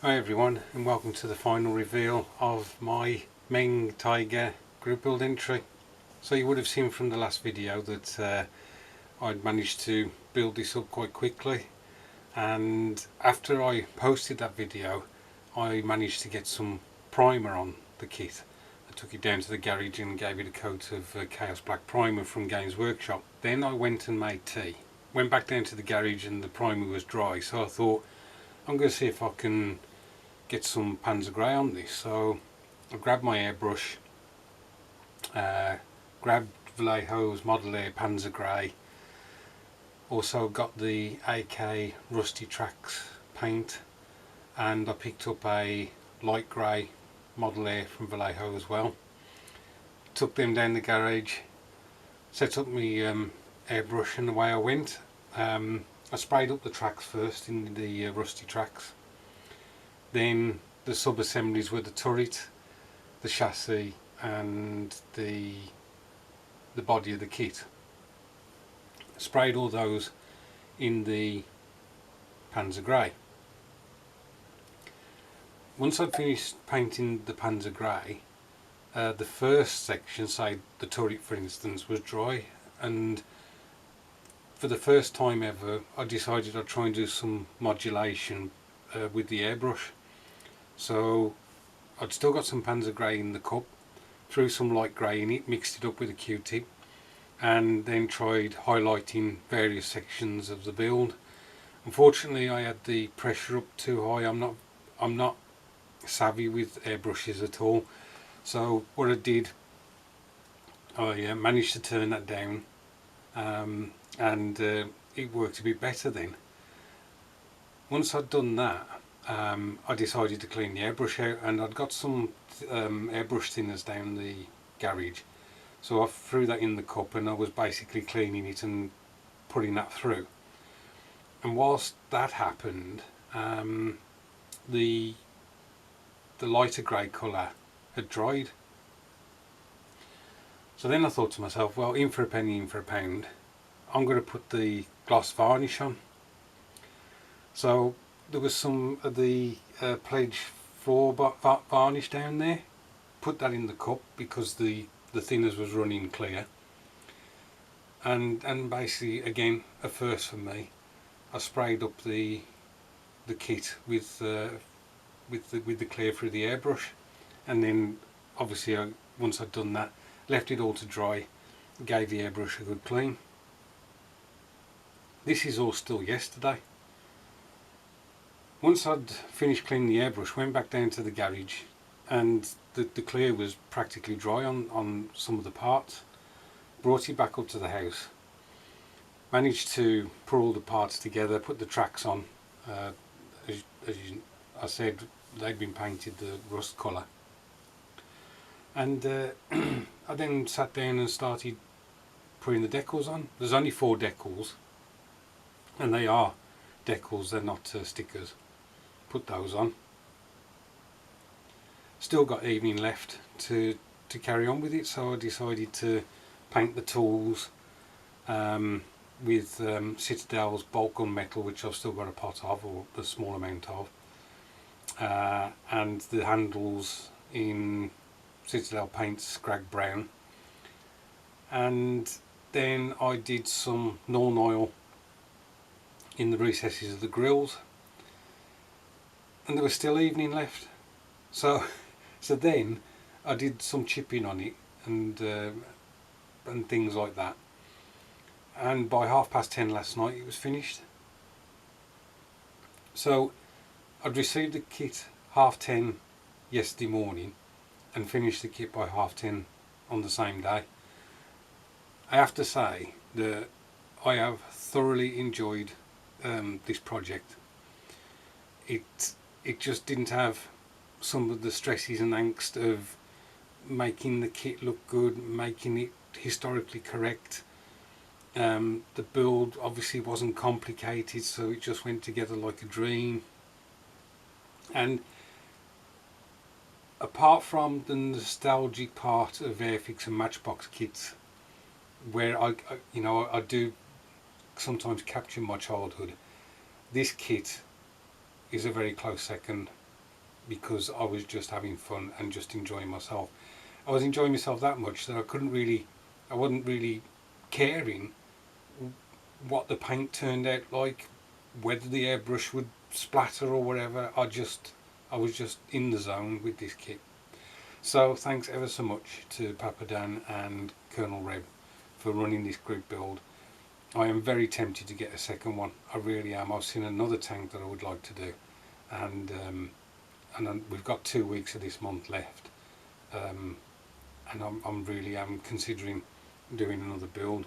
Hi everyone, and welcome to the final reveal of my Meng Tiger group build entry. So you would have seen from the last video that I'd managed to build this up quite quickly, and after I posted that video I managed to get some primer on the kit. I took it down to the garage and gave it a coat of Chaos Black primer from Games Workshop. Then I went and made tea. Went back down to the garage and the primer was dry, so I thought I'm going to see if I can get some Panzer Grey on this. So I grabbed my airbrush, grabbed Vallejo's Model Air Panzer Grey, also got the AK Rusty Tracks paint, and I picked up a light grey Model Air from Vallejo as well. Took them down the garage, set up my airbrush, and away I went. I sprayed up the tracks first in the Rusty Tracks. Then the sub-assemblies were the turret, the chassis and the body of the kit. Sprayed all those in the Panzer Grey. Once I'd finished painting the Panzer Grey, the first section, say the turret for instance, was dry, and for the first time ever I decided I'd try and do some modulation with the airbrush. So I'd still got some Panzer Grey in the cup, threw some light grey in it, mixed it up with a Q-tip, and then tried highlighting various sections of the build. Unfortunately I had the pressure up too high. I'm not savvy with airbrushes at all, so what I did, I managed to turn that down, and it worked a bit better then. Once I'd done that, I decided to clean the airbrush out, and I'd got some airbrush thinners down the garage, so I threw that in the cup and I was basically cleaning it and putting that through. And whilst that happened, the lighter grey colour had dried. So then I thought to myself, well, in for a penny, in for a pound, I'm going to put the gloss varnish on. So there was some of the Pledge floor varnish down there. Put that in the cup because the thinners was running clear. And basically, again, a first for me, I sprayed up the kit with the clear through the airbrush, and then obviously once I'd done that, left it all to dry, gave the airbrush a good clean. This is all still yesterday. Once I'd finished cleaning the airbrush, went back down to the garage, and the clear was practically dry on some of the parts. Brought it back up to the house, managed to put all the parts together, put the tracks on. As I said, they'd been painted the rust colour, and I then sat down and started putting the decals on. There's only 4 decals, and they are decals, they're not stickers. Put those on. Still got evening left to carry on with it, so I decided to paint the tools with Citadel's bulk gunmetal, which I've still got a pot of, or a small amount of, and the handles in Citadel paint Scrag Brown. And then I did some Norn oil in the recesses of the grills, and there was still evening left, so then I did some chipping on it and things like that, and by 10:30 last night it was finished. So I'd received the kit 10:30 yesterday morning and finished the kit by 10:30 on the same day. I have to say that I have thoroughly enjoyed this project. It just didn't have some of the stresses and angst of making the kit look good, making it historically correct. The build obviously wasn't complicated, so it just went together like a dream. And apart from the nostalgic part of Airfix and Matchbox kits, where I do sometimes capture my childhood, this kit is a very close second. because I was just having fun and just enjoying myself. I was enjoying myself that much that I wasn't really caring what the paint turned out like, whether the airbrush would splatter or whatever. I was just in the zone with this kit. So thanks ever so much to Pappadan and Colonel Reb for running this group build. I am very tempted to get a second one. I really am. I've seen another tank that I would like to do, and we've got 2 weeks of this month left, and I'm really am considering doing another build.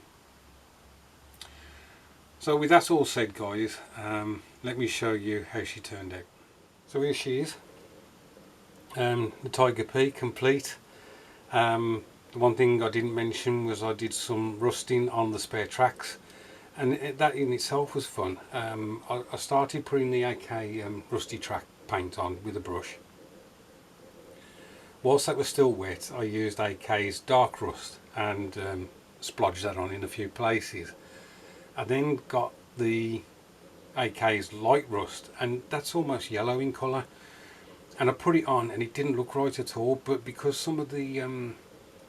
So with that all said, guys, let me show you how she turned out. So here she is, the Tiger P complete. The one thing I didn't mention was I did some rusting on the spare tracks, and that in itself was fun. I started putting the AK rusty track paint on with a brush. Whilst that was still wet, I used AK's dark rust and splodged that on in a few places. I then got the AK's light rust, and that's almost yellow in colour, and I put it on and it didn't look right at all, but because some of the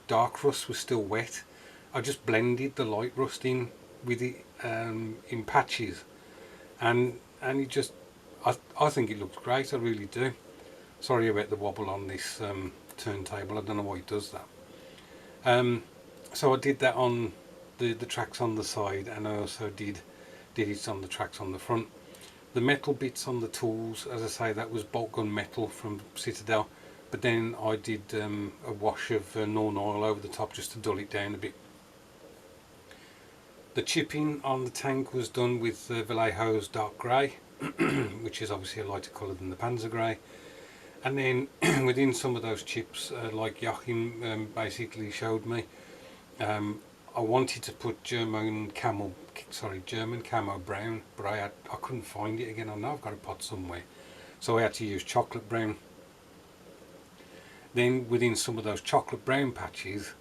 dark rust was still wet, I just blended the light rust in with it in patches, and it just, I think it looks great, I really do. Sorry about the wobble on this turntable, I don't know why it does that. So I did that on the tracks on the side, and I also did it on the tracks on the front. The metal bits on the tools, as I say, that was bolt gun metal from Citadel, but then I did a wash of Norn oil over the top just to dull it down a bit. The chipping on the tank was done with Vallejo's dark grey, which is obviously a lighter colour than the Panzer grey. And then within some of those chips, like Joachim basically showed me, I wanted to put German camo brown, but I couldn't find it again. I know I've got a pot somewhere, so I had to use chocolate brown. Then within some of those chocolate brown patches,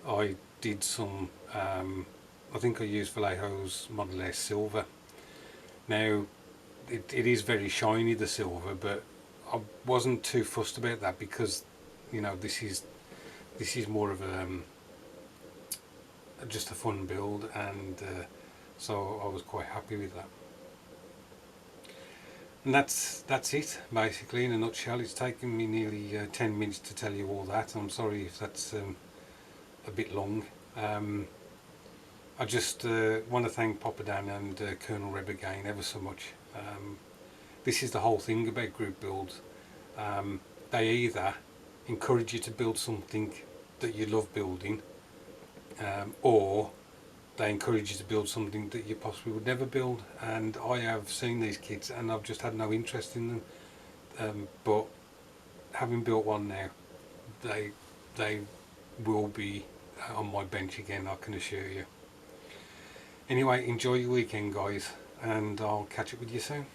I did some, I think I used Vallejo's Model S silver. Now it is very shiny, the silver, but I wasn't too fussed about that because, you know, this is more of a just a fun build, and so I was quite happy with that. And that's it basically in a nutshell. It's taken me nearly 10 minutes to tell you all that. I'm sorry if that's a bit long. I just want to thank Pappadan and Colonel Reb again ever so much. This is the whole thing about group builds. They either encourage you to build something that you love building, or they encourage you to build something that you possibly would never build. And I have seen these kits and I've just had no interest in them, but having built one now, they will be on my bench again, I can assure you. Anyway, enjoy your weekend, guys, and I'll catch up with you soon.